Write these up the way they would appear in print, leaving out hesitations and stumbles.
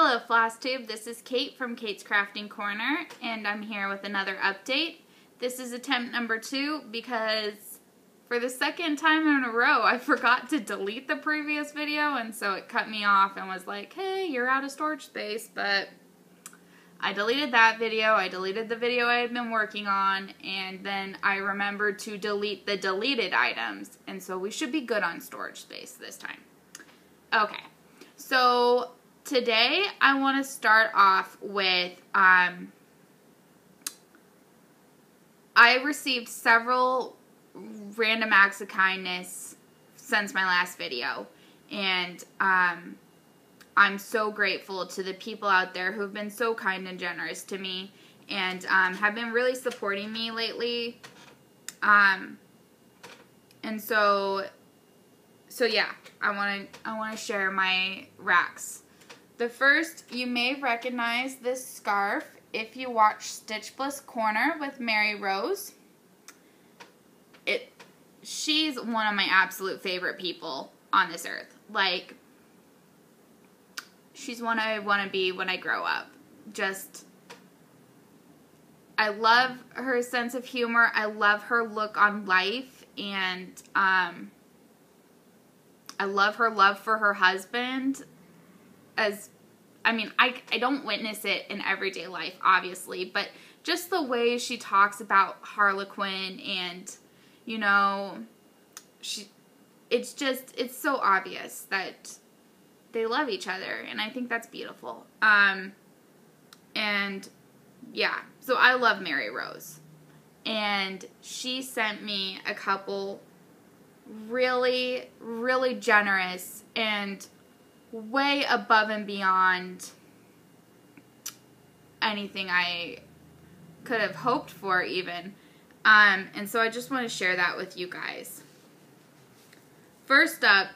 Hello Flosstube, this is Kate from Kate's Crafting Corner, and I'm here with another update. This is attempt number 2 because for the second time in a row I forgot to delete the previous video, and so it cut me off and was like, hey, you're out of storage space, but I deleted that video, I deleted the video I had been working on, and then I remembered to delete the deleted items, and so we should be good on storage space this time. Okay, so today I want to start off with, I received several random acts of kindness since my last video, and I'm so grateful to the people out there who've been so kind and generous to me and have been really supporting me lately. And so yeah, I want to share my racks. The first, you may recognize this scarf if you watch Stitch Bliss Corner with Mary Rose. She's one of my absolute favorite people on this earth. Like, she's one I want to be when I grow up. Just, I love her sense of humor. I love her look on life, and I love her love for her husband. I don't witness it in everyday life, obviously, but just the way she talks about Harlequin and, you know, it's so obvious that they love each other, and I think that's beautiful. And yeah, so I love Mary Rose, and she sent me a couple really, really generous and way above and beyond anything I could have hoped for even. And so I just want to share that with you guys. First up,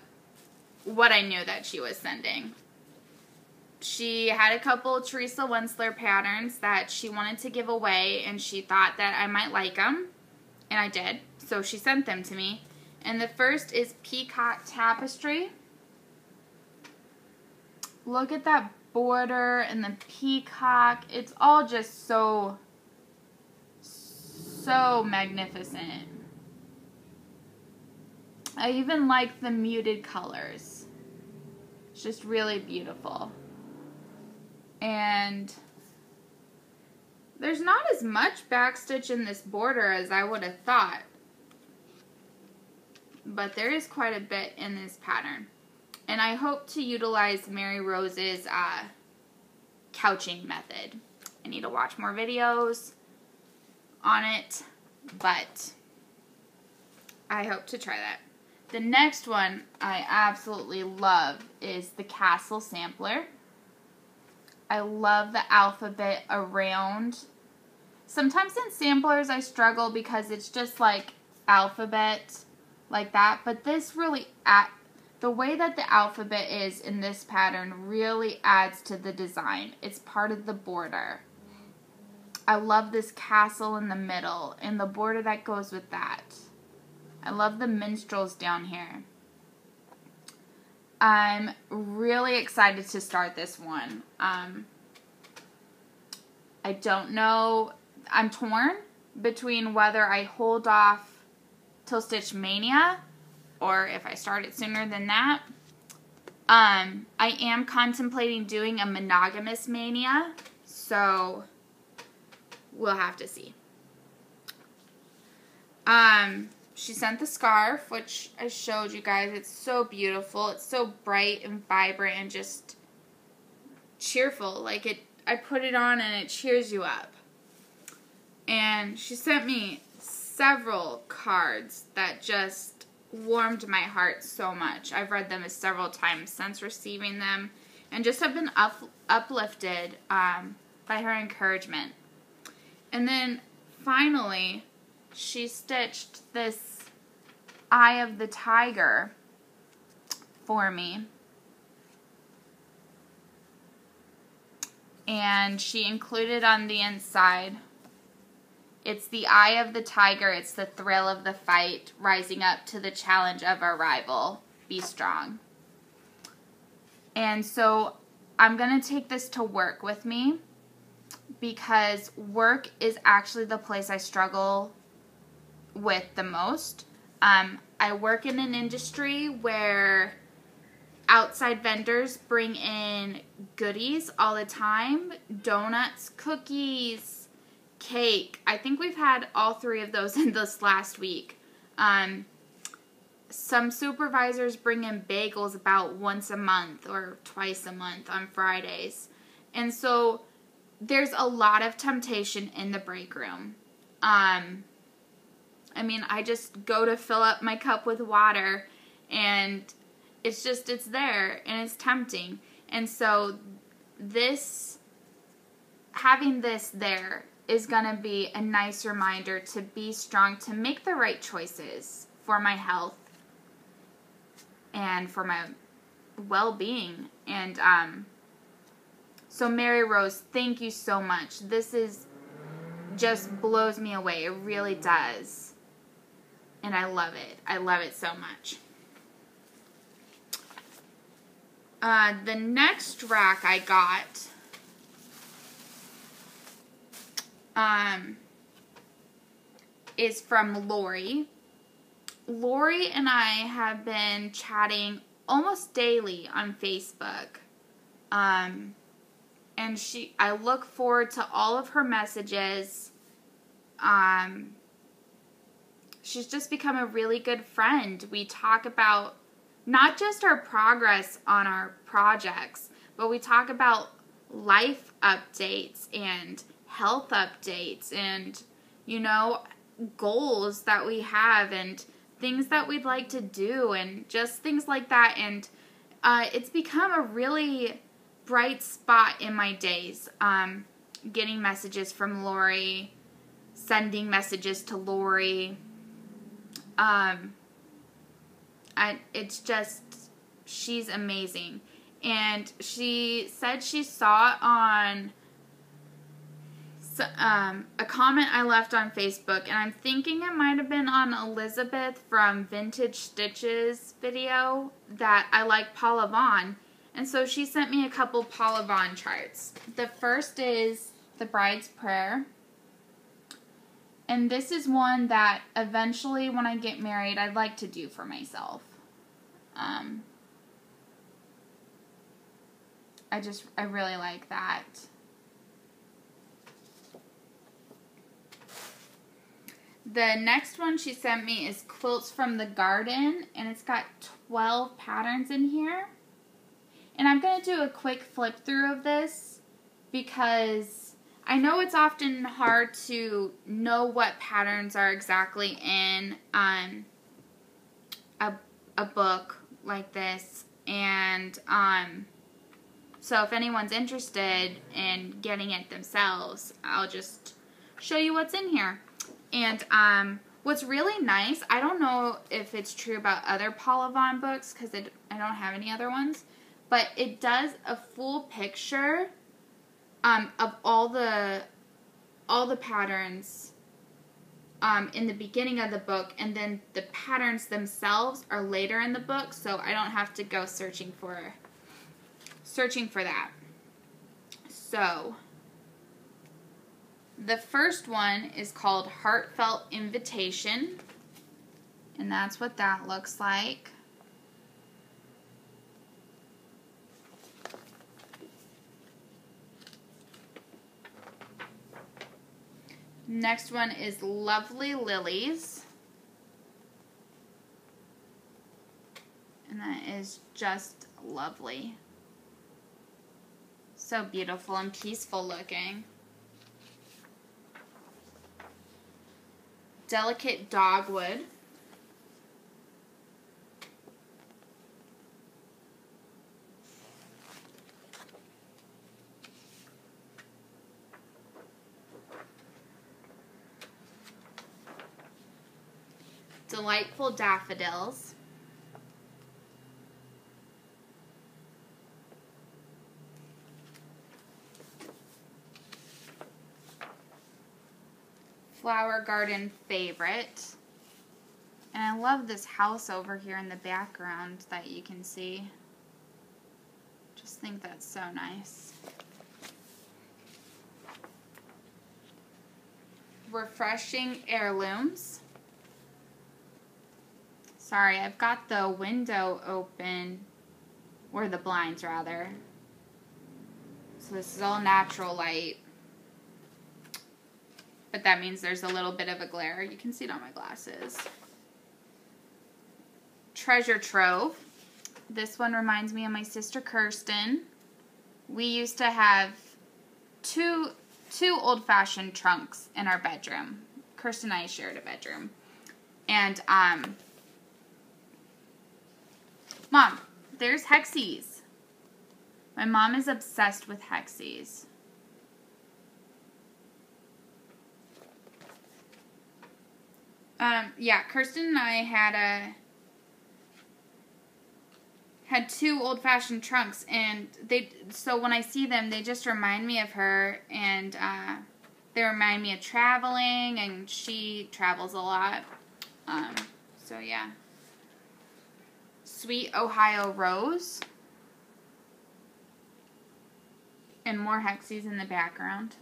what I knew that she was sending. She had a couple Teresa Wensler patterns that she wanted to give away, and she thought that I might like them, and I did. So she sent them to me. And the first is Peacock Tapestry. Look at that border and the peacock. It's all just so magnificent. I even like the muted colors. It's just really beautiful. And there's not as much backstitch in this border as I would have thought, but there is quite a bit in this pattern. And I hope to utilize Mary Rose's couching method. I need to watch more videos on it, but I hope to try that. The next one I absolutely love is the Castle Sampler. I love the alphabet around. Sometimes in samplers I struggle because it's just like alphabet like that, but this really, the way that the alphabet is in this pattern really adds to the design. It's part of the border. I love this castle in the middle and the border that goes with that. I love the minstrels down here. I'm really excited to start this one. I don't know. I'm torn between whether I hold off till Stitch Mania or if I start it sooner than that. I am contemplating doing a monogamous mania, so we'll have to see. She sent the scarf, which I showed you guys. It's so beautiful. It's so bright and vibrant and just cheerful. Like, I put it on and it cheers you up. And she sent me several cards that just warmed my heart so much. I've read them several times since receiving them and just have been uplifted by her encouragement. And then finally, she stitched this Eye of the Tiger for me. And she included on the inside, it's the eye of the tiger, it's the thrill of the fight, rising up to the challenge of our rival. Be strong. And so I'm going to take this to work with me because work is actually the place I struggle with the most. I work in an industry where outside vendors bring in goodies all the time. Donuts, cookies, cake. I think we've had all 3 of those in this last week. Some supervisors bring in bagels about once a month or twice a month on Fridays. And so there's a lot of temptation in the break room. I mean, I just go to fill up my cup with water and it's there and it's tempting. And so having this there is going to be a nice reminder to be strong, to make the right choices for my health and for my well-being. And so Mary Rose, thank you so much. This just blows me away. It really does. And I love it. I love it so much. The next rack I got is from Lori. Lori and I have been chatting almost daily on Facebook. And I look forward to all of her messages. She's just become a really good friend. We talk about not just our progress on our projects, but we talk about life updates and health updates and, goals that we have and things that we'd like to do and just things like that. And it's become a really bright spot in my days. Getting messages from Lori, sending messages to Lori. She's amazing. And she said she saw it on a comment I left on Facebook, and I'm thinking it might have been on Elizabeth from Vintage Stitches video that I like Paula Vaughn. And so she sent me a couple Paula Vaughn charts. The first is The Bride's Prayer. And this is one that eventually when I get married, I'd like to do for myself. I really like that. The next one she sent me is Quilts from the Garden, and it's got 12 patterns in here. And I'm going to do a quick flip through of this because I know it's often hard to know what patterns are exactly in a book like this. And so if anyone's interested in getting it themselves, I'll just show you what's in here. And what's really nice, I don't know if it's true about other Paula Vaughn books because I don't have any other ones, but it does a full picture of all the patterns in the beginning of the book, and then the patterns themselves are later in the book, so I don't have to go searching for that. So the first one is called Heartfelt Invitation, and that's what that looks like. Next one is Lovely Lilies, and that is just lovely. So beautiful and peaceful looking. Delicate Dogwood. Delightful Daffodils. Flower Garden Favorite. And I love this house over here in the background that you can see. Just just think that's so nice. Refreshing Heirlooms. Sorry, I've got the window open, or the blinds rather. So this is all natural light. But that means there's a little bit of a glare. You can see it on my glasses. Treasure Trove. This one reminds me of my sister Kirsten. We used to have two old-fashioned trunks in our bedroom. Kirsten and I shared a bedroom. And, Mom, there's Hexies. My mom is obsessed with Hexies. Yeah, Kirsten and I had two old-fashioned trunks, and so when I see them, they just remind me of her, and they remind me of traveling, and she travels a lot. So yeah. Sweet Ohio Rose. And more Hexies in the background.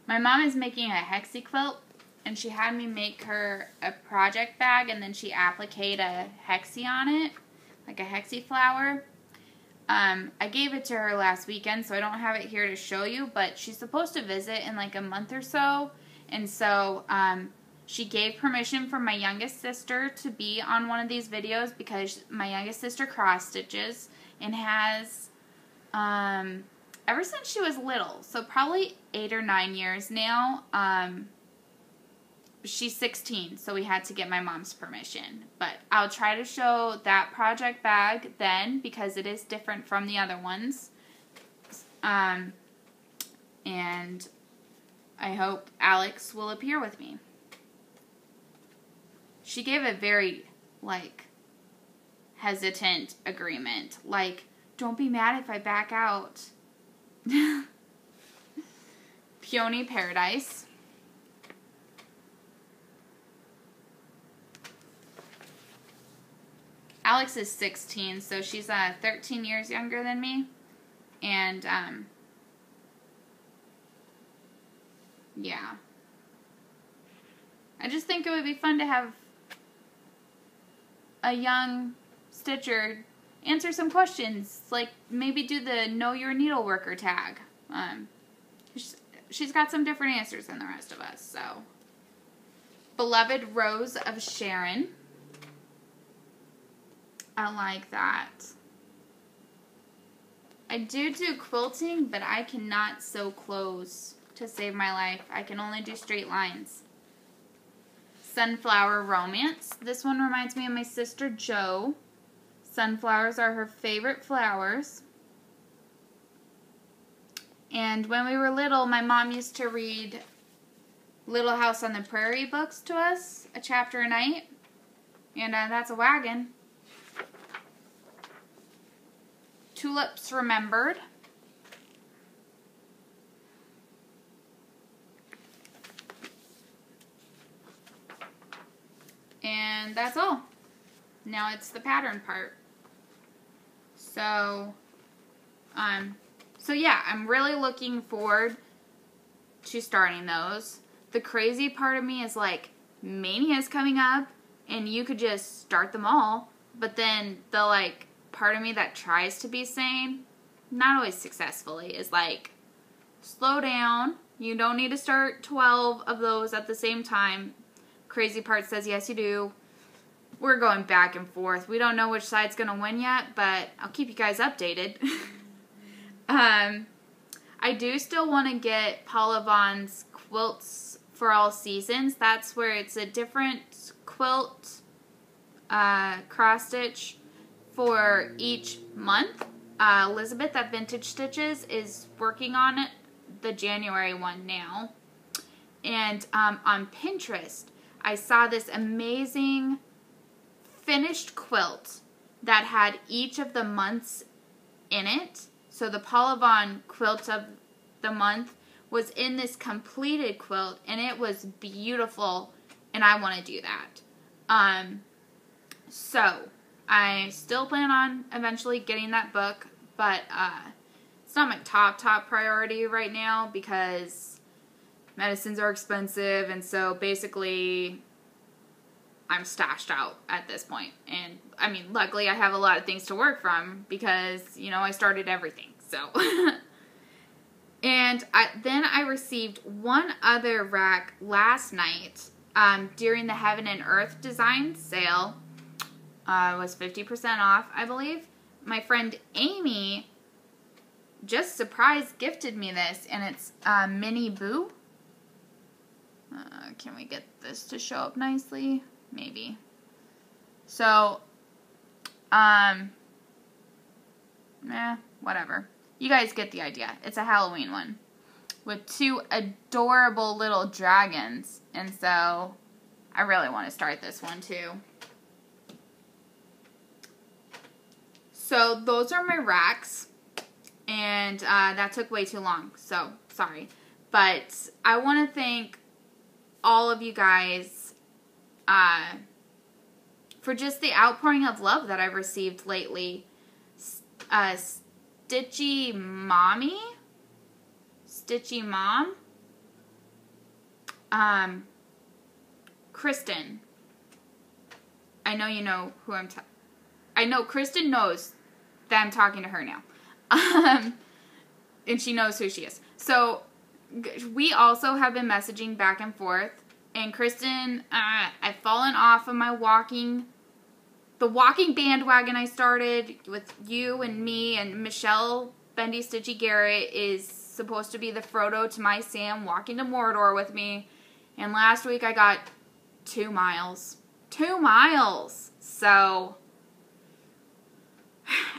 My mom is making a Hexie quilt, and she had me make her a project bag, and then she appliqued a Hexie on it, like a Hexie flower. I gave it to her last weekend, so I don't have it here to show you, but she's supposed to visit in like a month or so, and so she gave permission for my youngest sister to be on one of these videos because my youngest sister cross stitches and has ever since she was little, so probably 8 or 9 years now. She's 16, so we had to get my mom's permission. But I'll try to show that project bag then because it is different from the other ones. And I hope Alex will appear with me. She gave a very, like, hesitant agreement. Like, don't be mad if I back out. Peony Paradise. Alex is 16, so she's 13 years younger than me. And, yeah. I just think it would be fun to have a young stitcher answer some questions. Like, maybe do the Know Your Needleworker tag. She's got some different answers than the rest of us, so. Beloved Rose of Sharon. I like that. I do quilting, but I cannot sew clothes to save my life. I can only do straight lines. Sunflower Romance. This one reminds me of my sister Jo. Sunflowers are her favorite flowers. And when we were little, my mom used to read Little House on the Prairie books to us, a chapter a night. And that's a wagon. Tulips Remembered. And that's all. Now it's the pattern part. So yeah, I'm really looking forward to starting those. The crazy part of me is like, Mania's coming up, and you could just start them all, but then the like part of me that tries to be sane, not always successfully, is like, slow down. You don't need to start 12 of those at the same time. Crazy part says, yes, you do. We're going back and forth. We don't know which side's going to win yet, but I'll keep you guys updated. I do still want to get Paula Vaughn's Quilts for All Seasons. That's where it's a different quilt cross stitch for each month. Elizabeth at Vintage Stitches is working on it, the January one now. And on Pinterest, I saw this amazing finished quilt that had each of the months in it. So the Paula Vaughn quilt of the month was in this completed quilt, and it was beautiful, and I want to do that. So I still plan on eventually getting that book, but it's not my top priority right now because medicines are expensive, and so basically I'm stashed out at this point. And I mean, luckily I have a lot of things to work from because, you know, I started everything, so. And then I received one other rack last night during the Heaven and Earth design sale. It was 50% off, I believe. My friend Amy just surprise gifted me this, and it's Mini Boo. Can we get this to show up nicely? Maybe. So, whatever. You guys get the idea. It's a Halloween one with two adorable little dragons, and so I really want to start this one too. So those are my racks, and that took way too long, so sorry. But I want to thank all of you guys for just the outpouring of love that I've received lately. Stitchy Mom, Kristen. I know you know who I know Kristen knows that I'm talking to her now. And she knows who she is. So, we also have been messaging back and forth. And Kristen, I've fallen off of my the walking bandwagon I started with you and me, and Michelle Bendy Stitchy Garrett is supposed to be the Frodo to my Sam walking to Mordor with me. And last week I got 2 miles. 2 miles! So,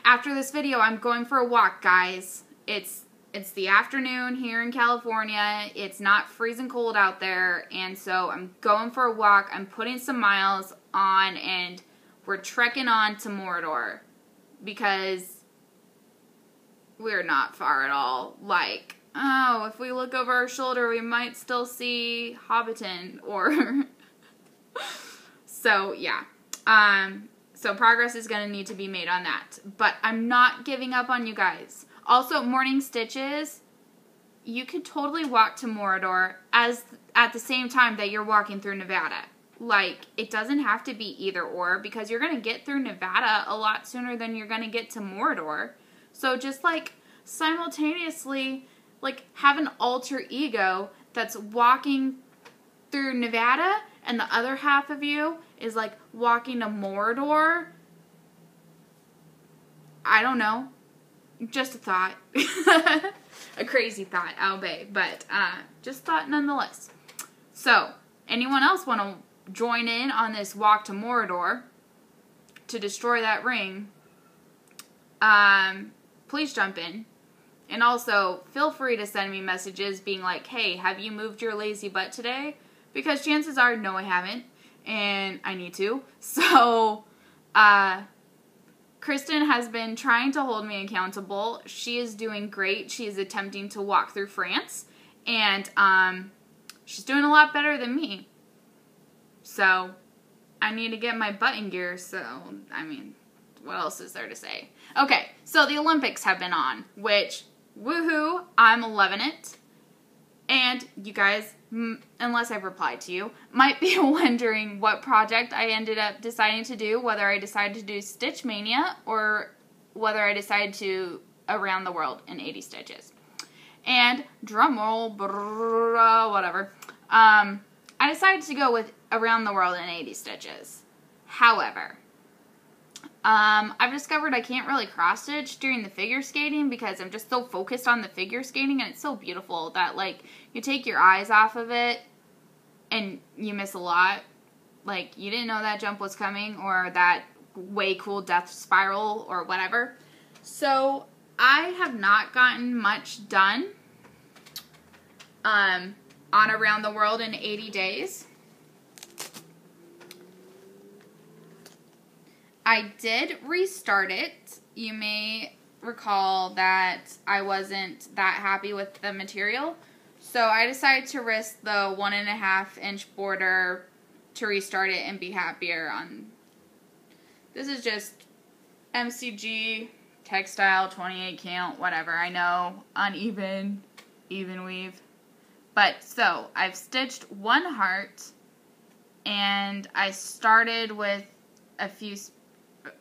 after this video, I'm going for a walk, guys. It's the afternoon here in California. It's not freezing cold out there, and so I'm going for a walk. I'm putting some miles on, and we're trekking on to Mordor because we're not far at all. Like, oh, if we look over our shoulder, we might still see Hobbiton, or so yeah. So progress is going to need to be made on that. But I'm not giving up on you guys. Also, Morning Stitches, you could totally walk to Mordor at the same time that you're walking through Nevada. Like, it doesn't have to be either or, because you're going to get through Nevada a lot sooner than you're going to get to Mordor. So just, like, simultaneously, like, have an alter ego that's walking through Nevada, and the other half of you is, like, walking to Mordor. I don't know. Just a thought. A crazy thought, I'll obey. But, just thought nonetheless. So, anyone else want to join in on this walk to Mordor to destroy that ring? Please jump in. And also, feel free to send me messages being like, hey, have you moved your lazy butt today? Because chances are, no, I haven't. And I need to. So, Kristen has been trying to hold me accountable. She is doing great. She is attempting to walk through France. And, she's doing a lot better than me. So, I need to get my butt in gear. So, I mean, what else is there to say? Okay, so the Olympics have been on, which, woohoo, I'm loving it. And you guys, unless I've replied to you, might be wondering what project I ended up deciding to do, whether I decided to do Stitch Mania or whether I decided to Around the World in 80 Stitches. And, drumroll, whatever, I decided to go with Around the World in 80 Stitches. However, I've discovered I can't really cross-stitch during the figure skating because I'm just so focused on the figure skating, and it's so beautiful that, like, you take your eyes off of it and you miss a lot. Like, you didn't know that jump was coming or that way cool death spiral or whatever. So, I have not gotten much done on Around the World in 80 days. I did restart it. You may recall that I wasn't that happy with the material. So I decided to risk the 1.5 inch border to restart it and be happier on. This is just MCG, textile, 28 count, whatever. I know, uneven, even weave. But, so, I've stitched one heart, and I started with a few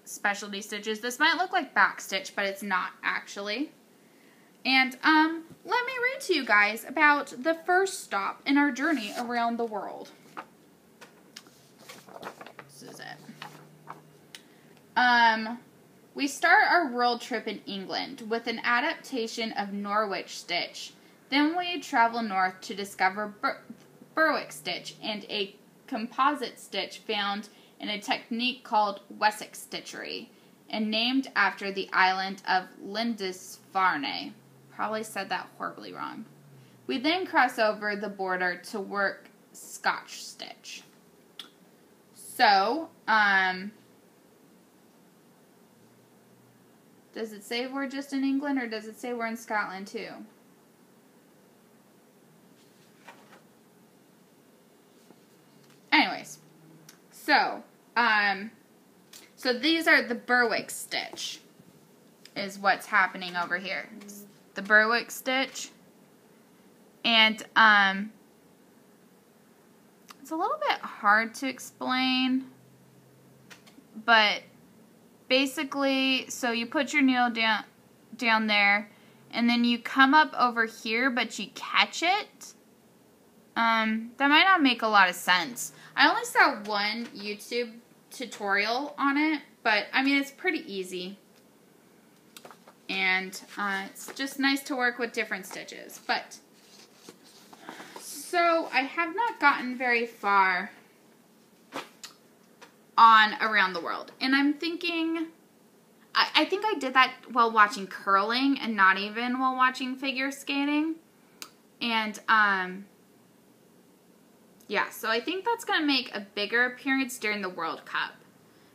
specialty stitches. This might look like back stitch, but it's not actually. And, let me read to you guys about the first stop in our journey around the world. This is it. We start our world trip in England with an adaptation of Norwich stitch. Then we travel north to discover Berwick stitch and a composite stitch found in a technique called Wessex stitchery and named after the island of Lindisfarne. Probably said that horribly wrong. We then cross over the border to work Scotch stitch. So, does it say we're just in England, or does it say we're in Scotland too? Anyways, so these are the Berwick stitch, is what's happening over here. The Berwick stitch, and it's a little bit hard to explain, but basically, so you put your needle down there, and then you come up over here, but you catch it. That might not make a lot of sense. I only saw one YouTube tutorial on it, but I mean, it's pretty easy. And it's just nice to work with different stitches. But, so I have not gotten very far on around the world. And I'm thinking, I think I did that while watching curling and not even while watching figure skating. And, yeah, so I think that's going to make a bigger appearance during the World Cup.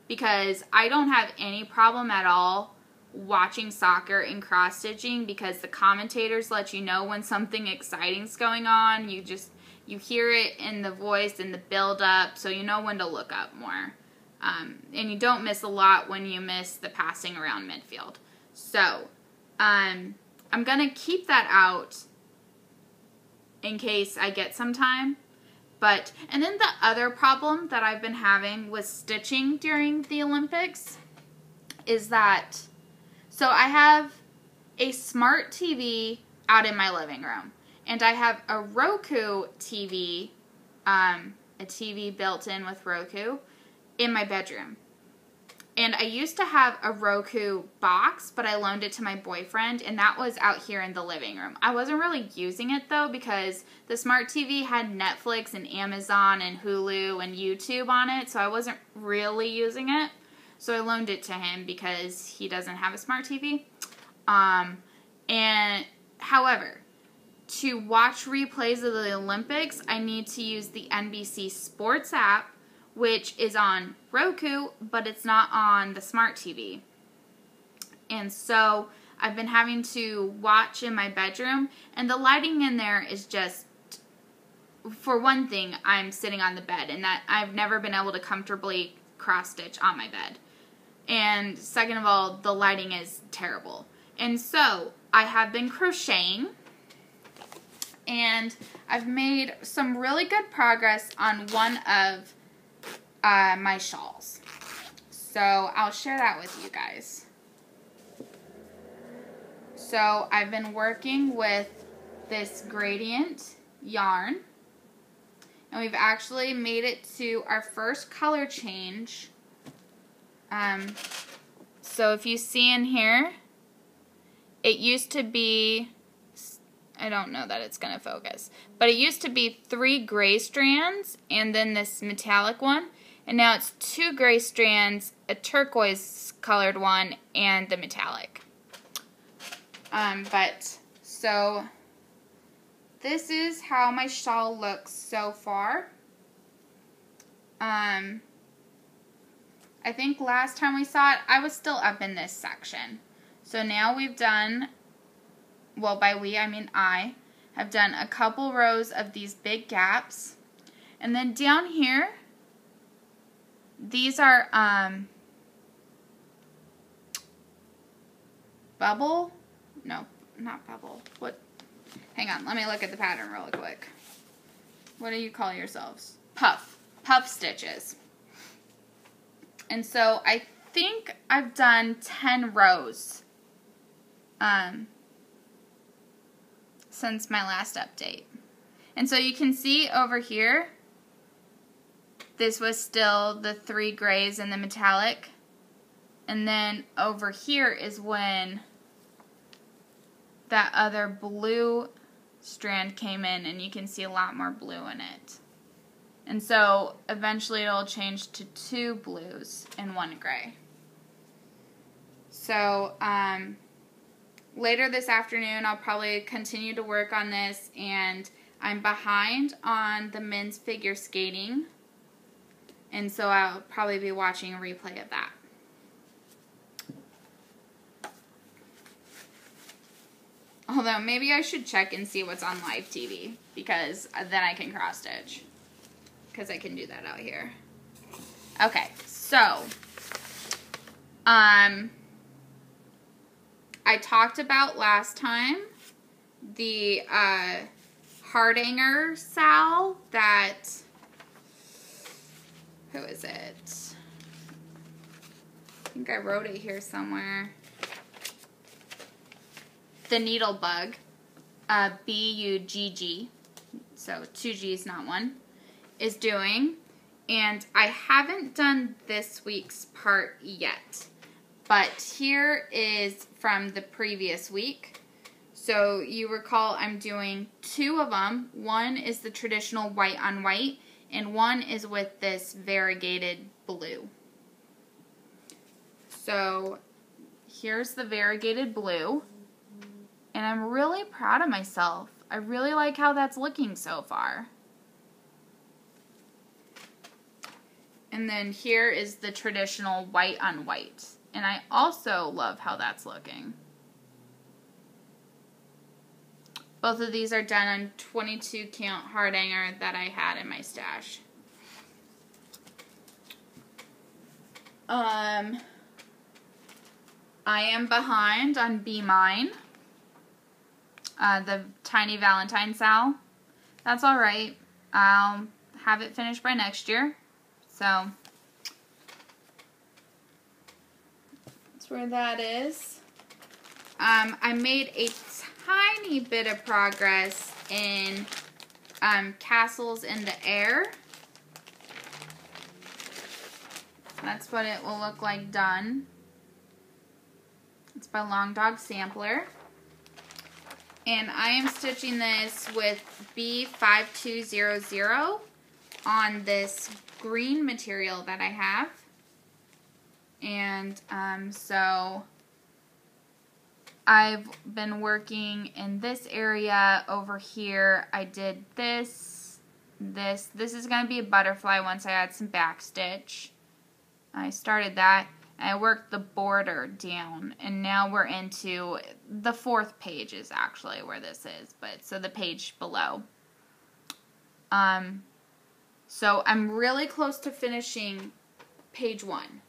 Because I don't have any problem at all watching soccer and cross-stitching, because the commentators let you know when something exciting's going on. You hear it in the voice and the build-up, so you know when to look up more. And you don't miss a lot when you miss the passing around midfield. So, I'm going to keep that out in case I get some time. But, and then the other problem that I've been having with stitching during the Olympics is that, so I have a smart TV out in my living room, and I have a Roku TV, a TV built in with Roku, in my bedroom. And I used to have a Roku box, but I loaned it to my boyfriend, and that was out here in the living room. I wasn't really using it, though, because the smart TV had Netflix and Amazon and Hulu and YouTube on it, so I wasn't really using it. So I loaned it to him because he doesn't have a smart TV. And, however, to watch replays of the Olympics, I need to use the NBC Sports app, which is on Roku, but it's not on the smart TV. And so I've been having to watch in my bedroom, and the lighting in there is just, for one thing, I'm sitting on the bed, and that I've never been able to comfortably cross-stitch on my bed. And second of all, the lighting is terrible. And so I have been crocheting, and I've made some really good progress on one of my shawls. So I'll share that with you guys. So I've been working with this gradient yarn, and we've actually made it to our first color change. So if you see in here, it used to be, I don't know that it's going to focus, but it used to be 3 gray strands and then this metallic one. And now it's 2 gray strands, a turquoise colored one, and the metallic. So this is how my shawl looks so far. I think last time we saw it, I was still up in this section. So now we've done, well, by we, I mean I, have done a couple rows of these big gaps. And then down here, these are bubble? No, not bubble. What? Hang on, let me look at the pattern real quick. What do you call yourselves? Puff stitches. And so I think I've done 10 rows since my last update. And so you can see over here, this was still the 3 grays and the metallic. And then over here is when that other blue strand came in, and you can see a lot more blue in it. And so eventually it'll change to 2 blues and 1 gray. So later this afternoon I'll probably continue to work on this, and I'm behind on the men's figure skating, and so I'll probably be watching a replay of that. Although maybe I should check and see what's on live TV, because then I can cross stitch, because I can do that out here. Okay, so I talked about last time the Hardanger Sal that, who is it? I think I wrote it here somewhere. The Needle Bug, B-U-G-G, so 2 G's, not 1, is doing. And I haven't done this week's part yet, but here is from the previous week. So you recall I'm doing 2 of them. One is the traditional white on white, and one is with this variegated blue. So here's the variegated blue. And I'm really proud of myself. I really like how that's looking so far. And then here is the traditional white on white. And I also love how that's looking. Both of these are done on 22 count Hardanger that I had in my stash. I am behind on Be Mine. The Tiny Valentine Sal. That's alright. I'll have it finished by next year. So, that's where that is. I made a tiny bit of progress in Castles in the Air. That's what it will look like done. It's by Long Dog Sampler. And I am stitching this with B5200 on this green material that I have. And so I've been working in this area over here. I did this. This is going to be a butterfly once I add some backstitch. I started that. I worked the border down, and now we're into the 4th page is actually where this is, but so the page below. So I'm really close to finishing page 1.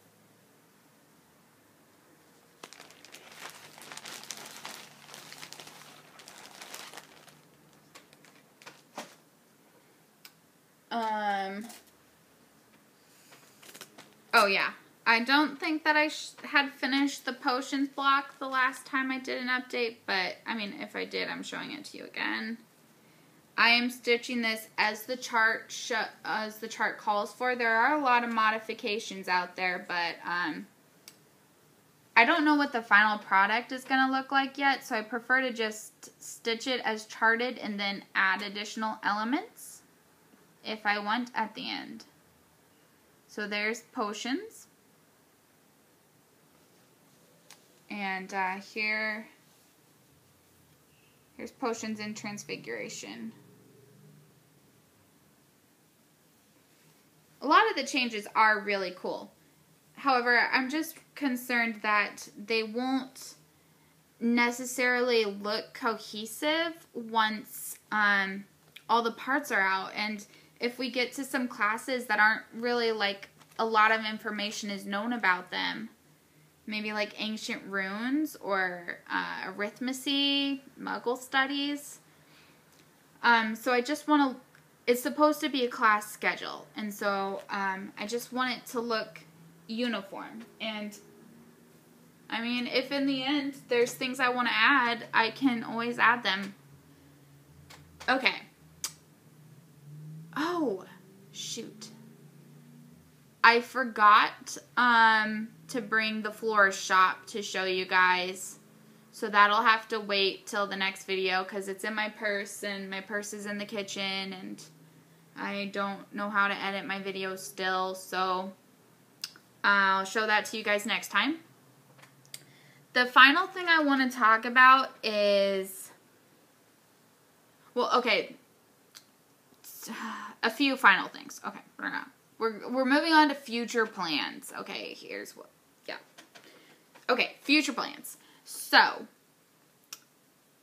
Oh yeah. I don't think that I had finished the potions block the last time I did an update, but, I mean, if I did, I'm showing it to you again. I am stitching this as the chart calls for. There are a lot of modifications out there, but I don't know what the final product is going to look like yet, so I prefer to just stitch it as charted and then add additional elements if I want at the end. So there's potions. And here's potions in transfiguration. A lot of the changes are really cool. However, I'm just concerned that they won't necessarily look cohesive once all the parts are out. And if we get to some classes that aren't really like a lot of information is known about them, maybe like ancient runes or arithmetic, Muggle studies. So I just want to, it's supposed to be a class schedule. And so I just want it to look uniform. And I mean, if in the end there's things I want to add, I can always add them. Okay. Oh, shoot. I forgot to bring the florist shop to show you guys. So that'll have to wait till the next video because it's in my purse and my purse is in the kitchen and I don't know how to edit my videos still. So I'll show that to you guys next time. The final thing I want to talk about is, well, okay, a few final things. Okay, we're moving on to future plans. Okay, here's what, yeah. Okay, future plans. So,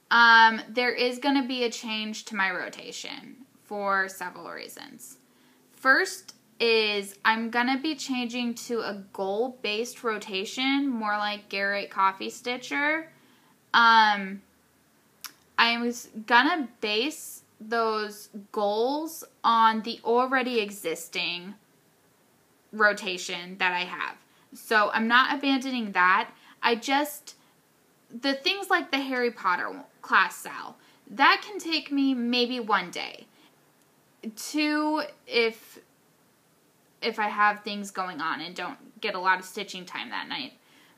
there is going to be a change to my rotation for several reasons. First is I'm going to be changing to a goal-based rotation, more like Garrett Coffee Stitcher. I was going to base those goals on the already existing rotation that I have. So I'm not abandoning that. The things like the Harry Potter class Sal, that can take me maybe one day. 2, if I have things going on and don't get a lot of stitching time that night.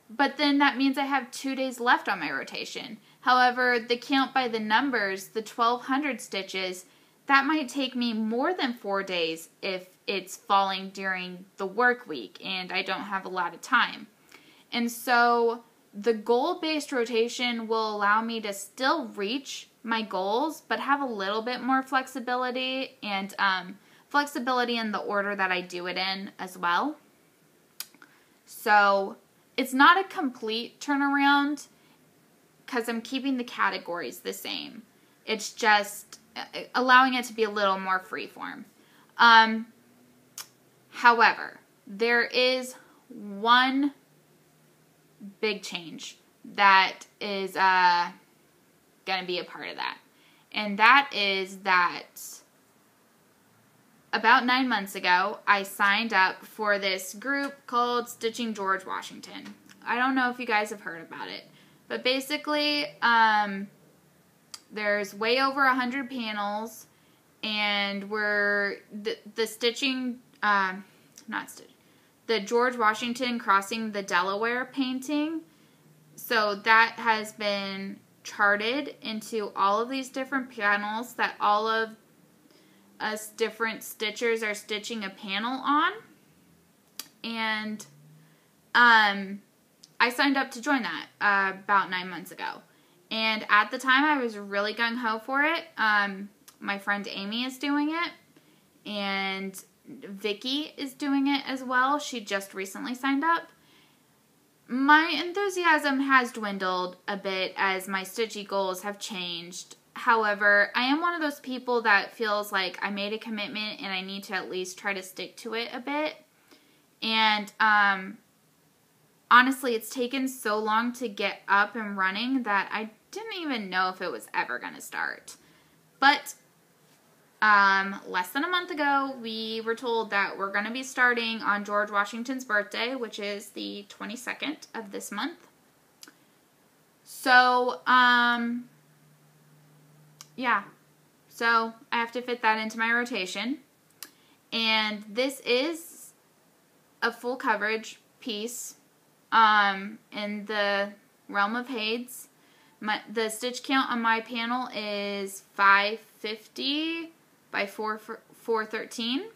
But then that means I have 2 days left on my rotation. However, the count by the numbers, the 1,200 stitches, that might take me more than 4 days if it's falling during the work week and I don't have a lot of time. And so the goal-based rotation will allow me to still reach my goals, but have a little bit more flexibility and flexibility in the order that I do it in as well. So it's not a complete turnaround because I'm keeping the categories the same. It's just allowing it to be a little more freeform. However, there is one big change that is going to be a part of that. And that is that about 9 months ago, I signed up for this group called Stitching George Washington. I don't know if you guys have heard about it. But basically, there's way over 100 panels. And we're the stitching, the George Washington crossing the Delaware painting. So that has been charted into all of these different panels that all of us different stitchers are stitching a panel on. And I signed up to join that about 9 months ago. And at the time, I was really gung-ho for it. My friend Amy is doing it. And Vicky is doing it as well. She just recently signed up. My enthusiasm has dwindled a bit as my stitchy goals have changed. However, I am one of those people that feels like I made a commitment and I need to at least try to stick to it a bit. And honestly, it's taken so long to get up and running that I didn't even know if it was ever going to start. But less than a month ago, we were told that we're going to be starting on George Washington's birthday, which is the 22nd of this month. So, yeah. So, I have to fit that into my rotation. And this is a full coverage piece in the realm of Hades. The stitch count on my panel is 550 by 413.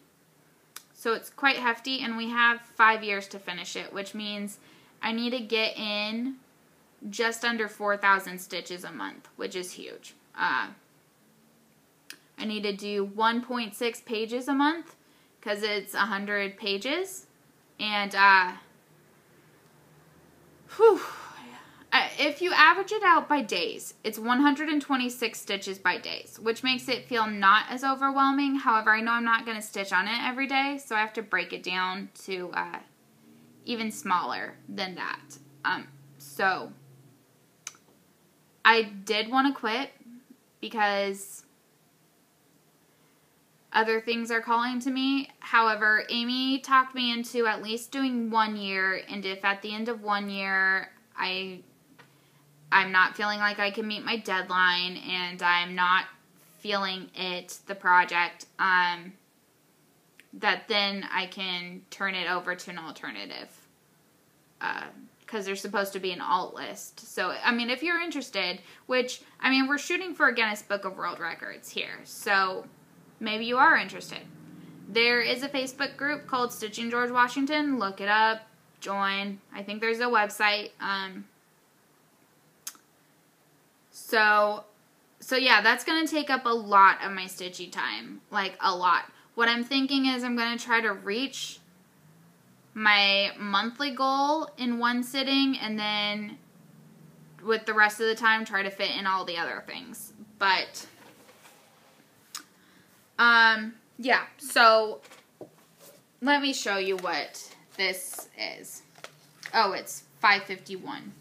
So it's quite hefty, and we have 5 years to finish it, which means I need to get in just under 4,000 stitches a month, which is huge. I need to do 1.6 pages a month because it's 100 pages. And if you average it out by days, it's 126 stitches by days, which makes it feel not as overwhelming. However, I know I'm not going to stitch on it every day, so I have to break it down to even smaller than that. So I did want to quit because other things are calling to me. However, Amy talked me into at least doing 1 year, and if at the end of 1 year I'm not feeling like I can meet my deadline and I'm not feeling the project, that then I can turn it over to an alternative. Because there's supposed to be an alt list. So, I mean, if you're interested, which, I mean, we're shooting for a Guinness Book of World Records here. So, maybe you are interested. There is a Facebook group called Stitching George Washington. Look it up. Join. I think there's a website. So yeah, that's going to take up a lot of my stitchy time. Like, a lot. What I'm thinking is I'm going to try to reach my monthly goal in one sitting, and then with the rest of the time try to fit in all the other things. But yeah, so let me show you what this is. Oh, it's 551.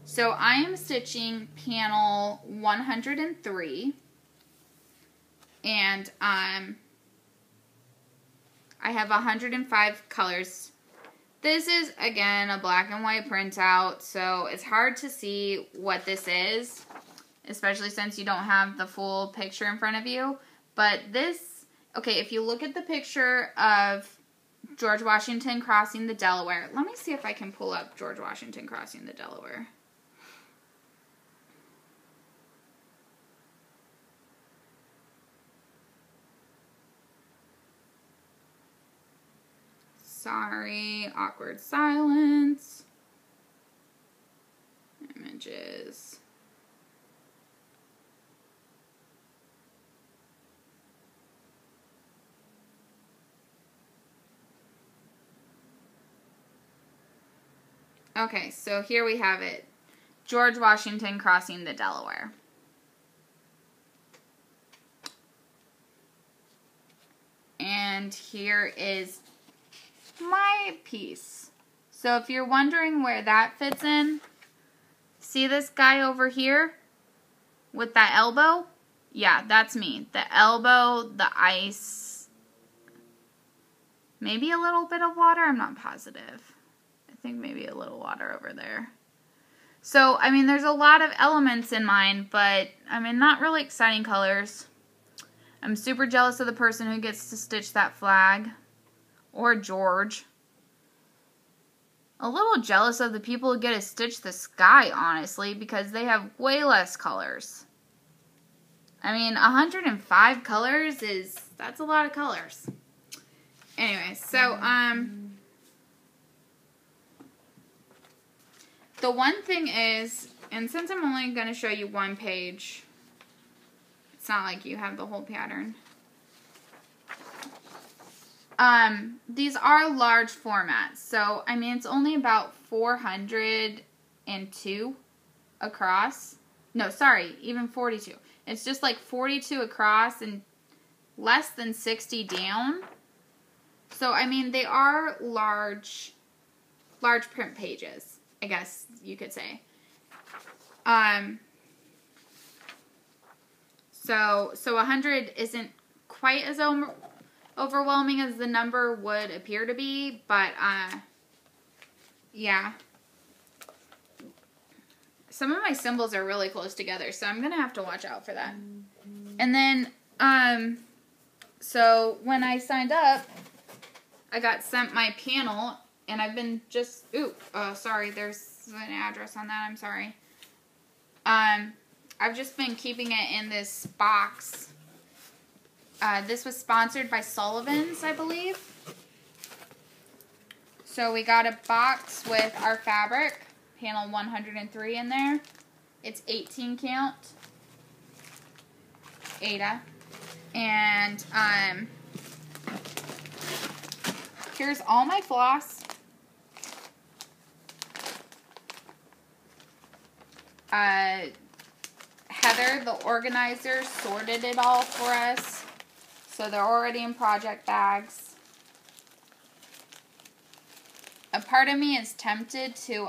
So I am stitching panel 103, and I have 105 colors. This is, again, a black and white printout, so it's hard to see what this is, especially since you don't have the full picture in front of you. But this, okay, if you look at the picture of George Washington crossing the Delaware, let me see if I can pull up George Washington crossing the Delaware. Sorry, awkward silence. Images. Okay, so here we have it. George Washington crossing the Delaware. And here is my piece. So if you're wondering where that fits in, see this guy over here with that elbow? Yeah, that's me. The elbow, the ice, maybe a little bit of water. I'm not positive. I think maybe a little water over there. So, I mean, there's a lot of elements in mine, but, I mean, not really exciting colors. I'm super jealous of the person who gets to stitch that flag. Or George. A little jealous of the people who get to stitch the sky, honestly, because they have way less colors. I mean, 105 colors that's a lot of colors. Anyway, so, the one thing is, and since I'm only going to show you one page, it's not like you have the whole pattern. These are large formats, so, I mean, it's only about 402 across. No, sorry, even 42. It's just like 42 across and less than 60 down. So, I mean, they are large print pages, I guess you could say. So 100 isn't quite as overwhelming as the number would appear to be, but, yeah. Some of my symbols are really close together, so I'm going to have to watch out for that. And then, so when I signed up, I got sent my panel, and I've been just, sorry, there's an address on that, I'm sorry. I've just been keeping it in this box. This was sponsored by Sullivan's, I believe. So we got a box with our fabric, panel 103 in there. It's 18 count. Ada. And here's all my floss. Heather, the organizer, sorted it all for us. So they're already in project bags. A part of me is tempted to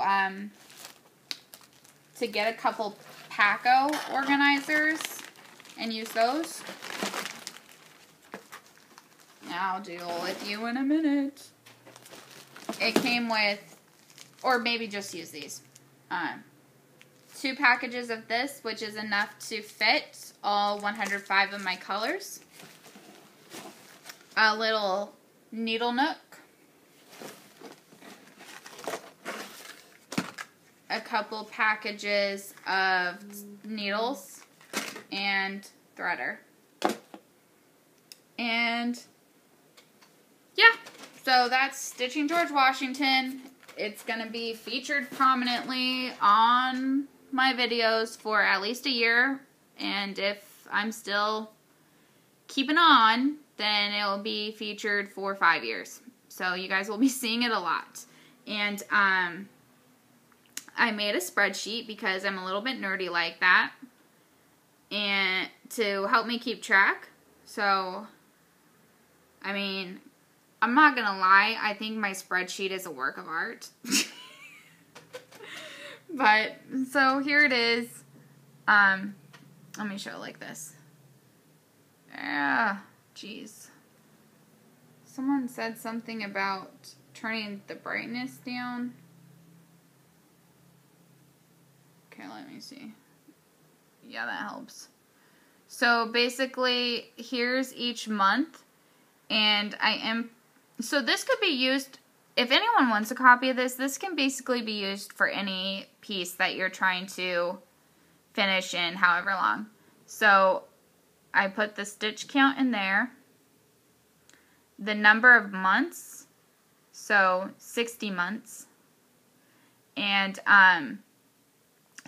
to get a couple Paco organizers and use those. I'll deal with you in a minute. It came with, or maybe just use these. 2 packages of this, which is enough to fit all 105 of my colors. A little needle nook. A couple packages of needles and threader. And yeah, so that's Stitching George Washington. It's going to be featured prominently on my videos for at least a year. And if I'm still keeping on, then it will be featured for 5 years. So you guys will be seeing it a lot. And I made a spreadsheet because I'm a little bit nerdy like that. And to help me keep track. So, I mean, I'm not going to lie. I think my spreadsheet is a work of art. But, so here it is. Let me show it like this. Jeez. Someone said something about turning the brightness down. Okay, let me see. Yeah, that helps. So basically, here's each month. And so this could be used, if anyone wants a copy of this, this can basically be used for any piece that you're trying to finish in however long. So I put the stitch count in there. The number of months, so 60 months. And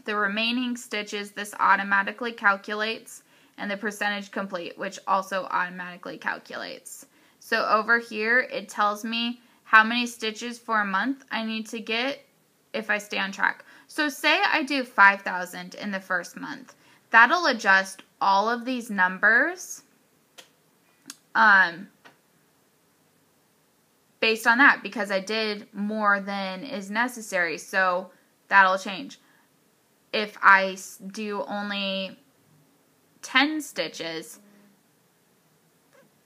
the remaining stitches, this automatically calculates. And the percentage complete, which also automatically calculates. So over here, it tells me how many stitches for a month I need to get if I stay on track. So say I do 5,000 in the first month. That'll adjust all of these numbers based on that, because I did more than is necessary. So that'll change. If I do only 10 stitches,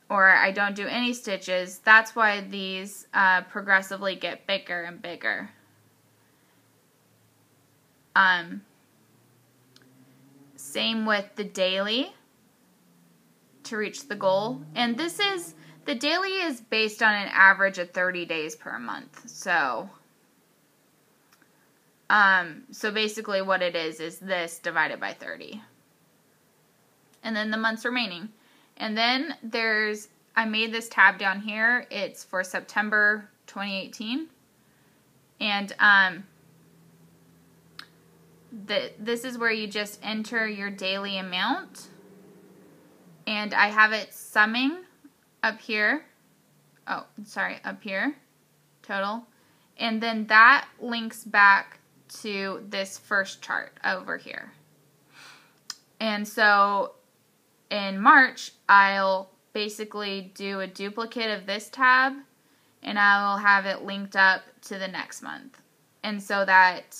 or I don't do any stitches, that's why these progressively get bigger and bigger. Same with the daily to reach the goal. And the daily is based on an average of 30 days per month. So basically what it is this divided by 30. And then the months remaining. And then I made this tab down here. It's for September 2018. And this is where you just enter your daily amount. And I have it summing up here. Oh, sorry, up here. Total. And then that links back to this first chart over here. And so in March, I'll basically do a duplicate of this tab, and I will have it linked up to the next month. And so that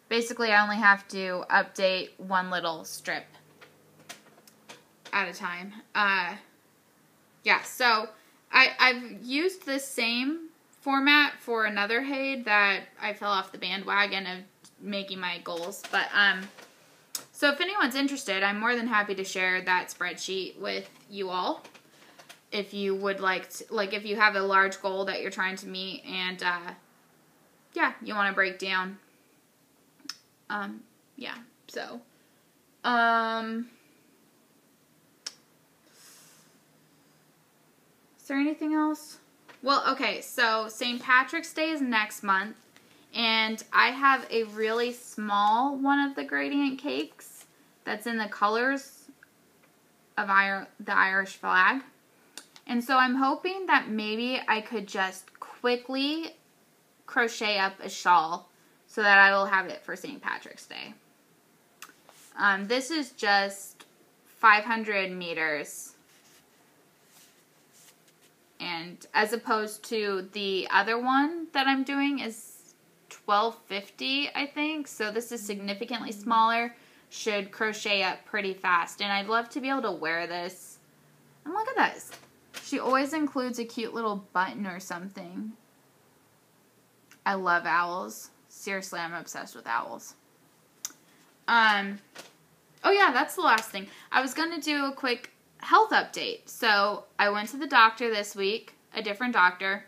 basically I only have to update one little strip at a time. Yeah, so I've used this same format for another Haid that I fell off the bandwagon of making my goals. But so if anyone's interested, I'm more than happy to share that spreadsheet with you all. If you would like to, if you have a large goal that you're trying to meet, and yeah, you want to break down. Yeah, so is there anything else? Well, okay, so St. Patrick's Day is next month, and I have a really small one of the gradient cakes that's in the colors of the Irish flag. And so I'm hoping that maybe I could just quickly crochet up a shawl so that I will have it for St. Patrick's Day. This is just 500 meters. And as opposed to the other one that I'm doing is 1250, I think. So this is significantly smaller. Should crochet up pretty fast. And I'd love to be able to wear this. And look at this. She always includes a cute little button or something. I love owls. Seriously, I'm obsessed with owls. Oh yeah, that's the last thing. I was going to do a quick health update. So I went to the doctor this week, a different doctor.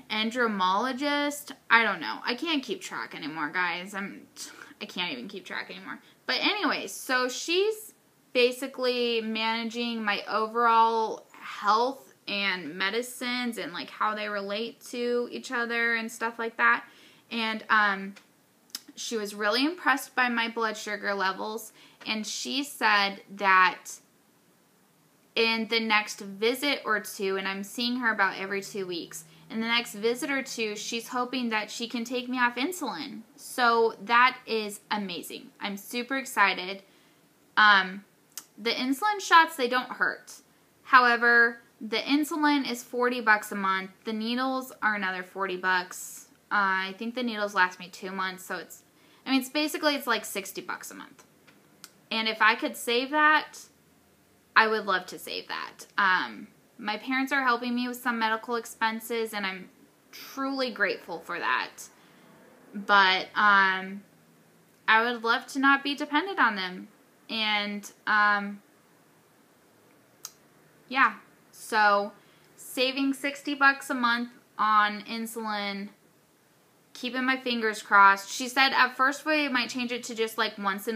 Endomologist. I don't know. I can't keep track anymore, guys. I can't even keep track anymore. But anyways, so she's basically managing my overall health and medicines and like how they relate to each other and stuff like that. And she was really impressed by my blood sugar levels, and she said that in the next visit or two, and I'm seeing her about every 2 weeks, in the next visit or two, she's hoping that she can take me off insulin. So that is amazing. I'm super excited. The insulin shots, they don't hurt. However, the insulin is $40 a month. The needles are another $40. I think the needles last me 2 months, so it's basically like $60 a month. And if I could save that, I would love to save that. My parents are helping me with some medical expenses, and I'm truly grateful for that. But I would love to not be dependent on them. And yeah, so saving $60 a month on insulin, keeping my fingers crossed. She said at first we might change it to just like once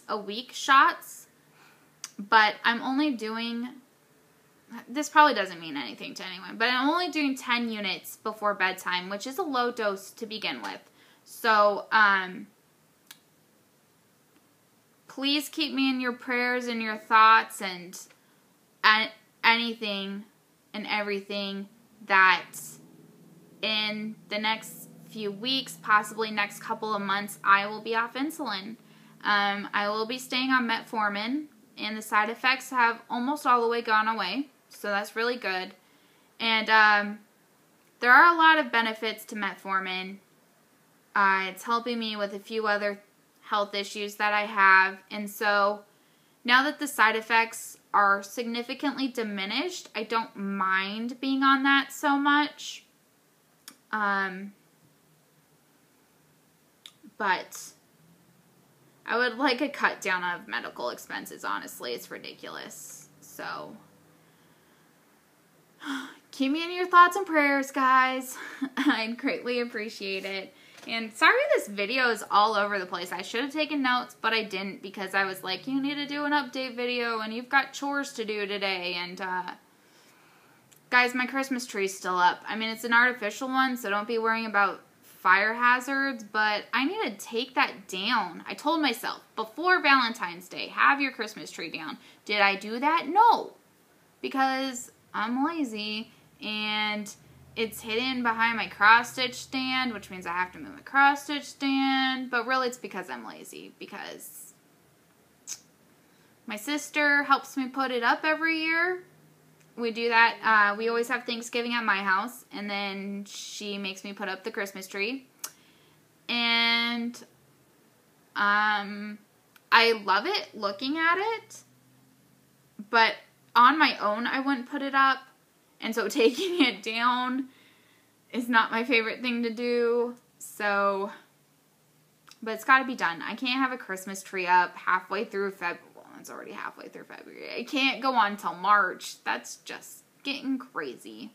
a week shots. But I'm only doing, this probably doesn't mean anything to anyone, but I'm only doing 10 units before bedtime, which is a low dose to begin with. So, please keep me in your prayers and your thoughts and anything and everything that in the next few weeks, possibly next couple of months, I will be off insulin. I will be staying on metformin, and the side effects have almost all the way gone away, so that's really good. And there are a lot of benefits to metformin. It's helping me with a few other health issues that I have, and so now that the side effects are significantly diminished, I don't mind being on that so much. But I would like a cut down of medical expenses, honestly. It's ridiculous. So, keep me in your thoughts and prayers, guys. I'd greatly appreciate it. And sorry this video is all over the place. I should have taken notes, but I didn't because I was like, you need to do an update video and you've got chores to do today. And, guys, my Christmas tree's still up. I mean, it's an artificial one, so don't be worrying about fire hazards, but I need to take that down. I told myself before Valentine's Day, have your Christmas tree down. Did I do that? No, because I'm lazy and it's hidden behind my cross stitch stand, which means I have to move my cross stitch stand, but really it's because I'm lazy, because my sister helps me put it up every year. We do that. We always have Thanksgiving at my house, and then she makes me put up the Christmas tree. And I love it looking at it, but on my own I wouldn't put it up, and so taking it down is not my favorite thing to do. So, but it's got to be done. I can't have a Christmas tree up halfway through February. It's already halfway through February. I can't go on till March. That's just getting crazy.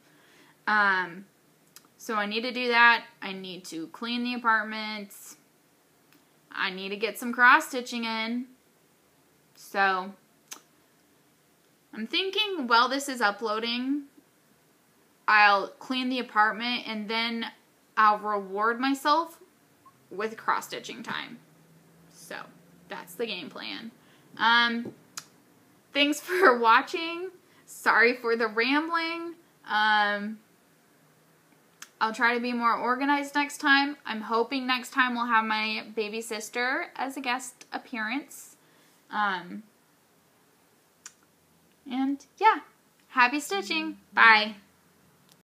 So I need to do that. I need to clean the apartment. I need to get some cross stitching in. So I'm thinking while this is uploading, I'll clean the apartment and then I'll reward myself with cross stitching time. So that's the game plan. Thanks for watching. Sorry for the rambling. I'll try to be more organized next time. I'm hoping next time we'll have my baby sister as a guest appearance. And yeah, happy stitching. Bye.